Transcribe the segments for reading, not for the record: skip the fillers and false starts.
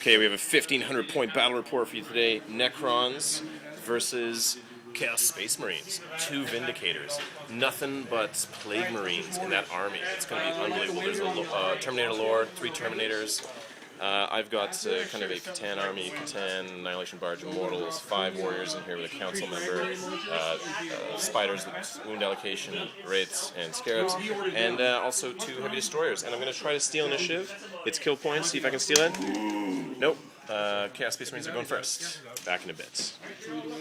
Okay, we have a 1,500 point battle report for you today. Necrons versus Chaos Space Marines. 2 Vindicators. Nothing but Plague Marines in that army. It's going to be unbelievable. There's a Terminator Lord, 3 Terminators. I've got kind of a Catan army, Catan, Annihilation Barge, Immortals, 5 warriors in here with a council member, Spyders with wound allocation, Wraiths, and Scarabs, and also 2 heavy destroyers. And I'm going to try to steal initiative. It's kill points, see if I can steal it. Nope. Chaos Space Marines are going first. Back in a bit.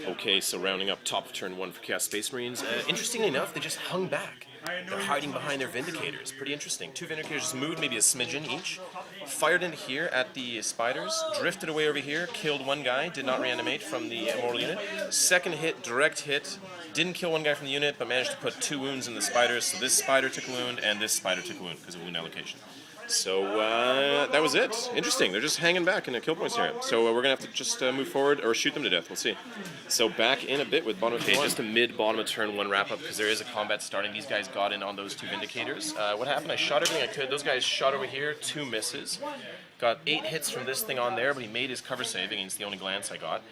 Okay, so rounding up top of turn 1 for Chaos Space Marines. Interestingly enough, they just hung back. They're hiding behind their Vindicators. Pretty interesting. 2 Vindicators just moved maybe a smidgen each. Fired into here at the Spyders. Drifted away over here. Killed 1 guy. Did not reanimate from the Immortal unit. Second hit, direct hit. Didn't kill 1 guy from the unit, but managed to put 2 wounds in the Spyders. So this Spider took a wound, and this Spider took a wound because of wound allocation. So that was it. Interesting. They're just hanging back in the kill points here. So we're going to have to just move forward or shoot them to death. We'll see. So back in a bit with bottom of turn 1. Just a mid-bottom of turn 1 wrap-up because there is a combat starting. These guys got in on those 2 Vindicators. What happened? I shot everything I could. Those guys shot over here. 2 misses. Got 8 hits from this thing on there, but he made his cover save against the only glance I got.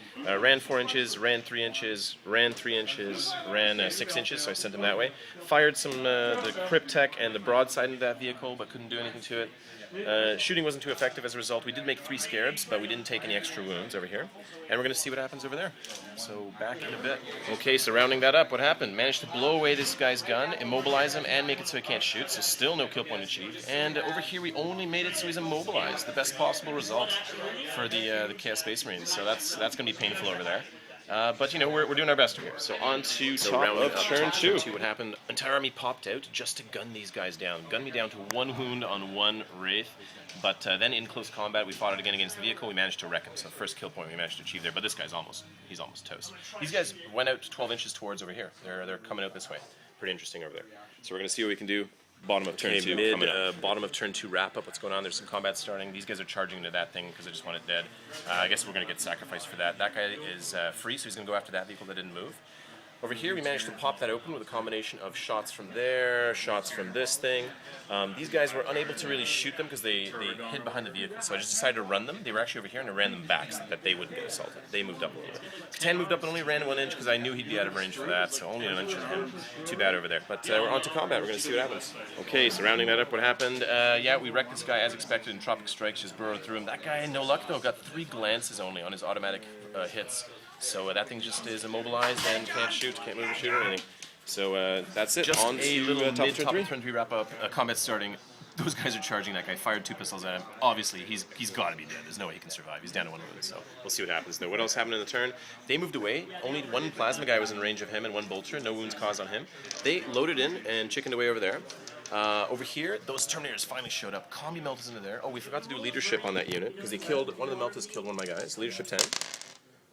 Ran 4 inches, ran 3 inches, ran 3 inches, ran 6 inches, so I sent him that way. Fired some the Cryptek and the broadside into that vehicle, but couldn't do anything to it. Shooting wasn't too effective as a result. We did make 3 Scarabs, but we didn't take any extra wounds over here. And we're going to see what happens over there. So back in a bit. Okay, so rounding that up, what happened? Managed to blow away this guy's gun, immobilize him, and make it so he can't shoot, so still no kill point achieved. And over here we only made it so he's immobilized. The best possible result for the Chaos Space Marines. So that's going to be painful over there. But, you know, we're doing our best here. So on to top of turn 2. What happened? Entire army popped out just to gun these guys down. Gunned me down to 1 wound on 1 Wraith. But then in close combat, we fought it again against the vehicle. We managed to wreck him. So first kill point we managed to achieve there. But this guy's almost toast. These guys went out 12 inches towards over here. They're coming out this way. Pretty interesting over there. So we're going to see what we can do. Bottom of turn 2. Bottom of turn 2 wrap up. What's going on? There's some combat starting. These guys are charging into that thing because I just want it dead. I guess we're going to get sacrificed for that. That guy is free, so he's going to go after that vehicle that didn't move. Over here, we managed to pop that open with a combination of shots from there, shots from this thing. These guys were unable to really shoot them because they hid behind the vehicle. So I just decided to run them. They were actually over here, and I ran them back so that they wouldn't get assaulted. They moved up a little bit. Catan moved up and only ran 1 inch because I knew he'd be out of range for that, so only 1 inch of him. Too bad over there. But we're on to combat. We're going to see what happens. Okay, so rounding that up, what happened? Yeah, we wrecked this guy as expected, and Tropic Strikes just burrowed through him. That guy, no luck though, got 3 glances only on his automatic hits. So that thing just is immobilized and can't shoot, can't move or shoot or anything. So that's it. Just on a little top of turn 3 wrap up. Combat starting. Those guys are charging that guy. Fired 2 pistols at him. Obviously, he's got to be dead. There's no way he can survive. He's down to 1 wound. So we'll see what happens. Now, what else happened in the turn? They moved away. Only 1 plasma guy was in range of him and 1 bolter. No wounds caused on him. They loaded in and chickened away over there. Over here, those Terminators finally showed up. Combi Meltas into there. Oh, we forgot to do leadership on that unit because he killed one of the Meltas. Killed 1 of my guys. Leadership 10.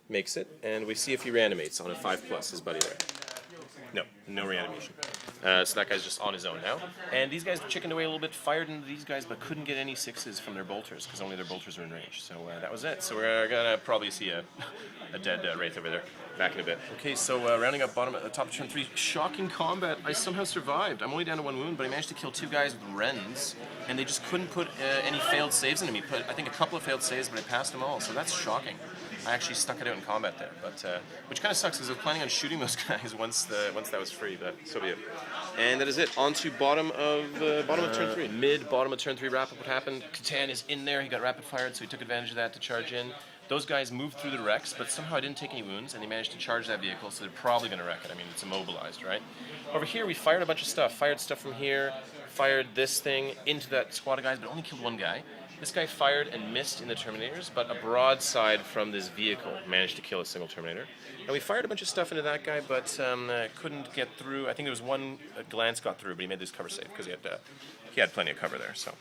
Makes it, and we see if he reanimates on a 5+, his buddy there. No reanimation. So that guy's just on his own now. And these guys chickened away a little bit, fired into these guys, but couldn't get any 6s from their bolters, because only their bolters are in range. So that was it. So we're going to probably see a dead Wraith over there. Back in a bit. Okay, so rounding up top of turn 3, shocking combat. I somehow survived. I'm only down to 1 wound, but I managed to kill 2 guys with Rens, and they just couldn't put any failed saves into me. Put, I think, a couple of failed saves, but I passed them all, so that's shocking. I actually stuck it out in combat there, but which kind of sucks because I was planning on shooting those guys once that was free, but so be it. And that is it. On to bottom of turn 3. Bottom of turn 3 wrap up. What happened? Catan is in there. He got rapid fired, so he took advantage of that to charge in. Those guys moved through the wrecks, but somehow I didn't take any wounds, and they managed to charge that vehicle, so they're probably going to wreck it. I mean, it's immobilized, right? Over here, we fired a bunch of stuff. Fired stuff from here. Fired this thing into that squad of guys, but only killed 1 guy. This guy fired and missed in the Terminators, but a broadside from this vehicle managed to kill a single Terminator. And we fired a bunch of stuff into that guy, but couldn't get through. I think there was 1 glance got through, but he made this cover save because he had plenty of cover there. So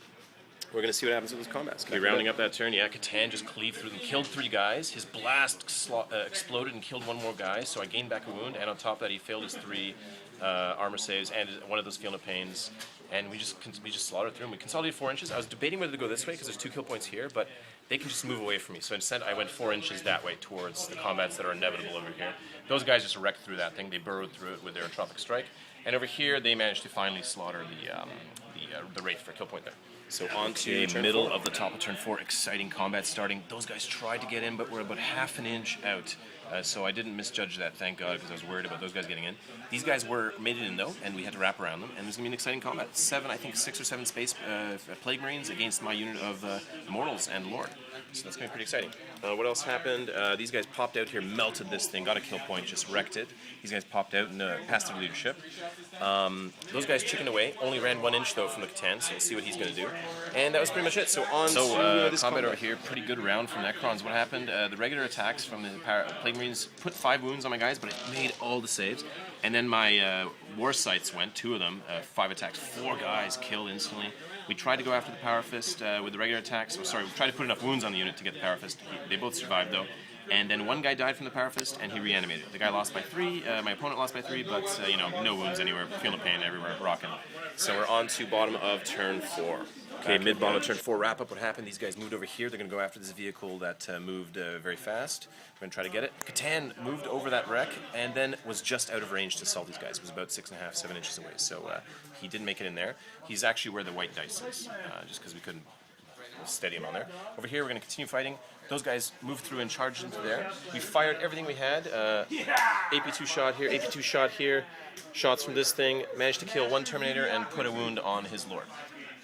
we're going to see what happens with this combat. Okay, rounding up that turn, yeah, Catan just cleaved through them, killed 3 guys. His blast exploded and killed 1 more guy, so I gained back a wound, and on top of that, he failed his 3 armor saves and 1 of those Feel No Pains. And we just slaughtered through him. We consolidated 4 inches. I was debating whether to go this way because there's 2 kill points here, but they can just move away from me. So instead, I went 4 inches that way towards the combats that are inevitable over here. Those guys just wrecked through that thing. They burrowed through it with their Tropic Strike. And over here, they managed to finally slaughter the Wraith for kill point there. So on to middle of the top of turn 4, exciting combat starting. Those guys tried to get in, but we're about half an inch out. So I didn't misjudge that, thank God, because I was worried about those guys getting in. These guys made it in though, and we had to wrap around them. And there's gonna be an exciting combat. 6 or 7 space Plague Marines against my unit of Immortals and Lord. So that's gonna be pretty exciting. What else happened? These guys popped out here, melted this thing, got a kill point, just wrecked it. These guys popped out and passed their leadership. Those guys chickened away, only ran 1 inch though from the Catan, so we'll see what he's going to do. And that was pretty much it. So on to this combat over here, pretty good round from Necrons. What happened? The regular attacks from the Plague Marines put 5 wounds on my guys, but it made all the saves. And then my Warscythes went, 2 of them, 5 attacks, 4 guys killed instantly. We tried to go after the Power Fist with the regular attacks. Oh, sorry, we tried to put enough wounds on the unit to get the Power Fist. They both survived though. And then one guy died from the Power Fist, and he reanimated. The guy lost by 3, my opponent lost by 3, but, you know, no wounds anywhere, feeling the pain everywhere, rocking. So we're on to bottom of turn 4. Okay, mid-bottom of turn 4, wrap up what happened. These guys moved over here. They're going to go after this vehicle that moved very fast. We're going to try to get it. Catan moved over that wreck, and then was just out of range to assault these guys. It was about 6.5, 7 inches away, so he didn't make it in there. He's actually where the white dice is, just because we couldn't steady him on there. Over here, we're going to continue fighting. Those guys moved through and charged into there. We fired everything we had. AP2 shot here, AP2 shot here. Shots from this thing. Managed to kill 1 Terminator and put a wound on his Lord.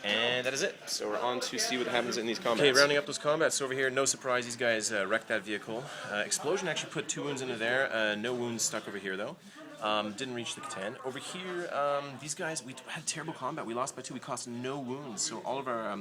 And that is it. So we're on to see what happens in these combats. Okay, rounding up those combats. So over here, no surprise, these guys wrecked that vehicle. Explosion actually put 2 wounds into there. No wounds stuck over here, though. Didn't reach the Catan. Over here, these guys, we had terrible combat. We lost by 2. We cost no wounds. So all of our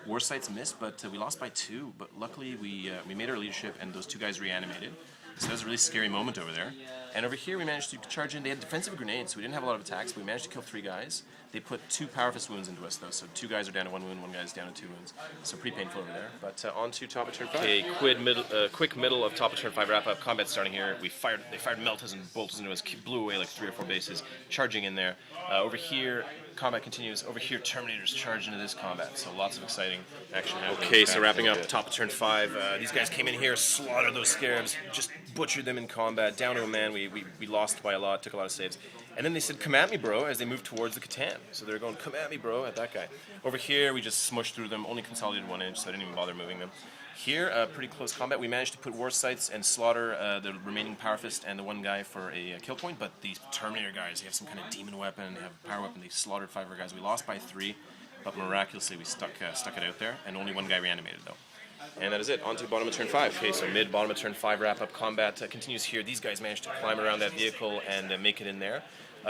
Warscythes missed, but we lost by 2. But luckily, we made our leadership, and those 2 guys reanimated. So that was a really scary moment over there. And over here, we managed to charge in. They had defensive grenades, so we didn't have a lot of attacks, but we managed to kill 3 guys. They put 2 Power Fist wounds into us, though. So 2 guys are down to 1 wound, 1 guy's down to 2 wounds. So pretty painful over there. But on to top of turn 5. Okay, quick middle of top of turn 5 wrap up. Combat starting here. They fired meltas and bolters into us, blew away like 3 or 4 bases, charging in there. Over here, combat continues. Over here, Terminators charge into this combat. So lots of exciting action happening. Okay, so wrapping up top of turn 5. These guys came in here, slaughtered those Scarabs, just butchered them in combat, down to a man. We lost by a lot, took a lot of saves. And then they said, "Come at me, bro," as they moved towards the Catan. So they're going, "Come at me, bro," at that guy. Over here, we just smushed through them, only consolidated 1 inch, so I didn't even bother moving them. Here, pretty close combat. We managed to put Warscythes and slaughter the remaining Power Fist and the 1 guy for a kill point, but these Terminator guys, they have some kind of demon weapon, they have a power weapon, they slaughtered 5 of our guys. We lost by 3, but miraculously we stuck it out there, and only 1 guy reanimated, though. And that is it. On to the bottom of turn 5. Okay, so bottom of turn 5 wrap-up combat continues here. These guys managed to climb around that vehicle and make it in there.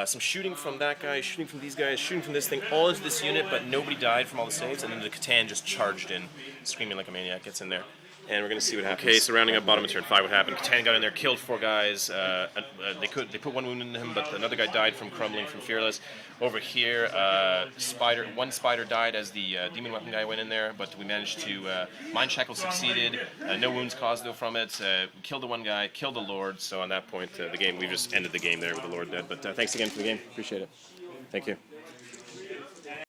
Some shooting from that guy, shooting from these guys, shooting from this thing, all into this unit, but nobody died from all the saves, and then the Catan just charged in, screaming like a maniac, gets in there. And we're going to see what happens. Okay, so rounding up bottom of turn 5, what happened? Catan got in there, killed 4 guys. They put 1 wound into him, but another guy died from crumbling from Fearless. Over here, 1 Spider died as the demon weapon guy went in there, but we managed to Mindshackle succeeded. No wounds caused though from it. Killed the 1 guy, killed the Lord. So on that point, we just ended the game there with the Lord dead. But thanks again for the game. Appreciate it. Thank you.